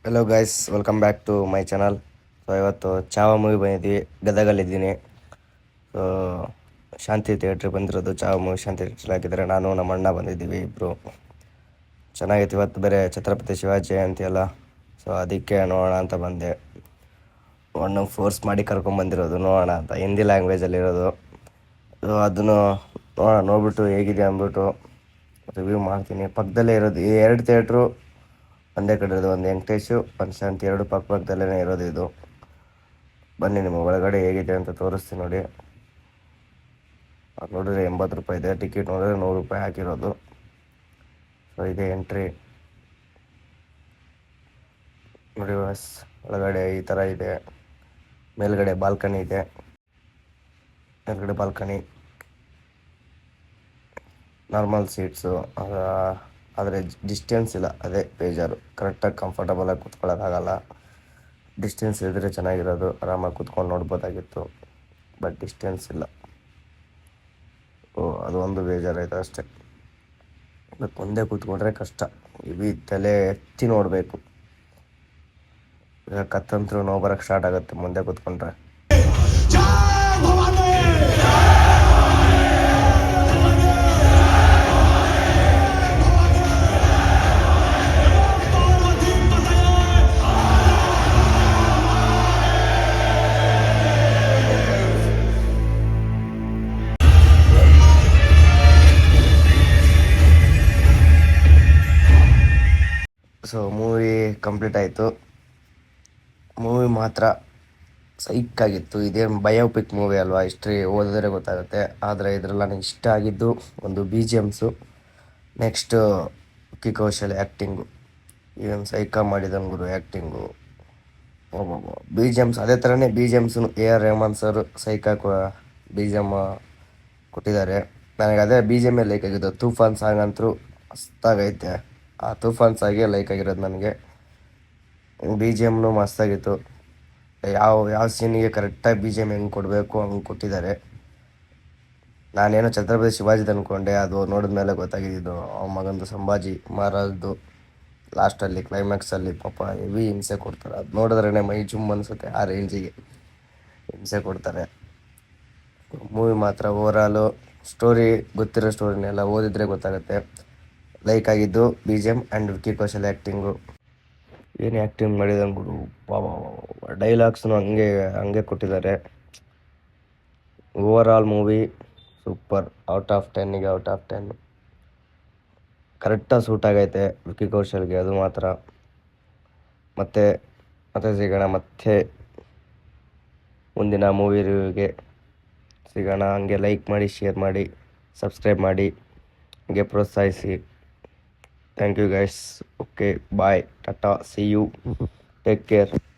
Hello guys, welcome back to my channel. So ಇವತ್ತು Chhaava movie ಬಂದಿದ್ವಿ, ಗದಗಲ್ಲಿದ್ದೀನಿ. So ಶಾಂತಿ ಥಿಯೇಟ್ರಿಗೆ ಬಂದಿರೋದು. ಚಾವ ಮೂವಿ ಶಾಂತಿ ಥಿಯೇಟ್ರಲ್ಲಿ ಹಾಕಿದರೆ ನಾನು ನಮ್ಮ ಅಣ್ಣ ಬಂದಿದ್ದೀವಿ ಇಬ್ಬರು. ಚೆನ್ನಾಗಿತ್ತು. ಇವತ್ತು ಬೇರೆ ಛತ್ರಪತಿ ಶಿವಾಜಿ ಜಯಂತಿ ಅಲ್ಲ, ಸೊ ಅದಕ್ಕೆ ನೋಡೋಣ ಅಂತ ಬಂದೆ. ಅಣ್ಣ ಫೋರ್ಸ್ ಮಾಡಿ ಕರ್ಕೊಂಬಂದಿರೋದು, ನೋಡೋಣ ಅಂತ. ಹಿಂದಿ ಲ್ಯಾಂಗ್ವೇಜಲ್ಲಿರೋದು. ಸೊ ಅದನ್ನು ನೋಡ್ಬಿಟ್ಟು ಹೇಗಿದೆ ಅಂದ್ಬಿಟ್ಟು ರಿವ್ಯೂ ಮಾಡ್ತೀನಿ. ಪಕ್ಕದಲ್ಲೇ ಇರೋದು ಈ ಎರಡು ಥಿಯೇಟ್ರು ಒಂದೇ ಕಡೆ ಇರೋದು, ಒಂದು ವೆಂಕಟೇಶು, ಒಂದು ಶಾಂತಿ, ಎರಡು ಪಕ್ಕದಲ್ಲೇ ಇರೋದು. ಇದು ಬನ್ನಿ, ನಿಮಗೆ ಒಳಗಡೆ ಹೇಗಿದೆ ಅಂತ ತೋರಿಸ್ತೀನಿ ನೋಡಿ. ಅದು ನೋಡಿದ್ರೆ 80 ರೂಪಾಯಿ ಇದೆ, ಟಿಕೆಟ್ ನೋಡಿದ್ರೆ 100 ರೂಪಾಯಿ ಹಾಕಿರೋದು. ಸೊ ಇದೆ ಎಂಟ್ರಿ ನೋಡಿ ಬಸ್. ಒಳಗಡೆ ಈ ಥರ ಇದೆ. ಮೇಲ್ಗಡೆ ಬಾಲ್ಕನಿ ಇದೆ, ಮೇಲ್ಗಡೆ ಬಾಲ್ಕನಿ, ನಾರ್ಮಲ್ ಸೀಟ್ಸು. ಆದರೆ ಡಿಸ್ಟೆನ್ಸ್ ಇಲ್ಲ, ಅದೇ ಬೇಜಾರು. ಕರೆಕ್ಟಾಗಿ ಕಂಫರ್ಟಬಲಾಗಿ ಕೂತ್ಕೊಳ್ಳೋಕ್ಕಾಗಲ್ಲ. ಡಿಸ್ಟೆನ್ಸ್ ಇದ್ದರೆ ಚೆನ್ನಾಗಿರೋದು, ಆರಾಮಾಗಿ ಕೂತ್ಕೊಂಡು ನೋಡ್ಬೋದಾಗಿತ್ತು. ಬಟ್ ಡಿಸ್ಟೆನ್ಸ್ ಇಲ್ಲ. ಅದು ಒಂದು ಬೇಜಾರಾಯಿತು ಅಷ್ಟೇ. ಬಟ್ ಮುಂದೆ ಕೂತ್ಕೊಂಡ್ರೆ ಕಷ್ಟ, ಇವಿ ತಲೆ ಎತ್ತಿ ನೋಡಬೇಕು. ಈಗ ಕತ್ತಂತರೂ ನೋವು ಬರೋಕ್ಕೆ ಸ್ಟಾರ್ಟ್ ಆಗುತ್ತೆ ಮುಂದೆ ಕೂತ್ಕೊಂಡ್ರೆ. ಸೊ ಮೂವಿ ಕಂಪ್ಲೀಟ್ ಆಯಿತು. ಮೂವಿ ಮಾತ್ರ ಸೈಕಾಗಿತ್ತು. ಇದೇನು ಬಯೋಪಿಕ್ ಮೂವಿ ಅಲ್ವಾ, ಹಿಸ್ಟ್ರಿ ಓದಿದ್ರೆ ಗೊತ್ತಾಗುತ್ತೆ. ಆದರೆ ಇದರಲ್ಲಿ ನನಗೆ ಇಷ್ಟ ಆಗಿದ್ದು ಒಂದು BGMಸು, ನೆಕ್ಸ್ಟು ವಿಕ್ಕಿ ಕೌಶಲ್ ಆ್ಯಕ್ಟಿಂಗು. ಏನು ಸೈಕಾ ಮಾಡಿದಂಗೆ ಗುರು ಆ್ಯಕ್ಟಿಂಗು. BGMs ಅದೇ ಥರನೇ BGMಸು AR ರೆಹಮಾನ್ ಸರ್ ಸೈಕಾ BGM ಕೊಟ್ಟಿದ್ದಾರೆ. ನನಗೆ ಅದೇ BGM ಲೈಕ್ ಆಗಿದ್ದು. ತೂಫಾನ್ ಸಾಂಗ್ ಅಂತೂ ಮಸ್ತಾಗೈತೆ. ಆ ತೂಫಾನ್ ಸಾಂಗೇ ಲೈಕ್ ಆಗಿರೋದು ನನಗೆ. BGMನು ಮಸ್ತಾಗಿತ್ತು. ಯಾವ ಸೀನಿಗೆ ಕರೆಕ್ಟಾಗಿ BGM ಹೆಂಗೆ ಕೊಡಬೇಕು ಹಂಗೆ ಕೊಟ್ಟಿದ್ದಾರೆ. ನಾನೇನೋ ಛತ್ರಪತಿ ಶಿವಾಜಿದು ಅಂದ್ಕೊಂಡೆ, ಅದು ನೋಡಿದ ಮೇಲೆ ಗೊತ್ತಾಗಿದ್ದು ಆ ಮಗಂದು ಸಂಭಾಜಿ ಮಹಾರಾಜ್ದು. ಲಾಸ್ಟಲ್ಲಿ ಕ್ಲೈಮ್ಯಾಕ್ಸಲ್ಲಿ ಪಾಪ ಹೆವಿ ಹಿಂಸೆ ಕೊಡ್ತಾರೆ. ಅದು ನೋಡಿದ್ರೇ ಮೈ ಜುಮ್ ಅನಿಸುತ್ತೆ, ಆ ರೇಂಜಿಗೆ ಹಿಂಸೆ ಕೊಡ್ತಾರೆ. ಮೂವಿ ಮಾತ್ರ ಓವರಾಲು ಸ್ಟೋರಿ ಗೊತ್ತಿರೋ ಸ್ಟೋರಿನೆಲ್ಲ ಓದಿದರೆ ಗೊತ್ತಾಗುತ್ತೆ. ಲೈಕ್ ಆಗಿದ್ದು BGM and Vicky Kaushal acting. ಏನು ಆ್ಯಕ್ಟಿಂಗ್ ಮಾಡಿದಂಗೆ ಗುರು, ಡೈಲಾಗ್ಸ್ನು ಹಂಗೆ ಕೊಟ್ಟಿದ್ದಾರೆ. Overall movie super. Out of 10ಗೆ ಔಟ್ ಆಫ್ 10. ಕರೆಕ್ಟಾಗಿ ಸೂಟ್ ಆಗೈತೆ ವಿಕ್ಕಿ ಕೌಶಲ್ಗೆ, ಅದು ಮಾತ್ರ. ಮತ್ತೆ ಸಿಗೋಣ, ಮತ್ತೆ ಮುಂದಿನ ಮೂವಿ ರಿವ್ಯೂಗೆ ಸಿಗೋಣ. ಹಂಗೆ ಲೈಕ್ ಮಾಡಿ, ಶೇರ್ ಮಾಡಿ, ಸಬ್ಸ್ಕ್ರೈಬ್ ಮಾಡಿ, ಹಂಗೆ ಪ್ರೋತ್ಸಾಹಿಸಿ. Thank you guys. Okay, bye. Tata. See you. Take care.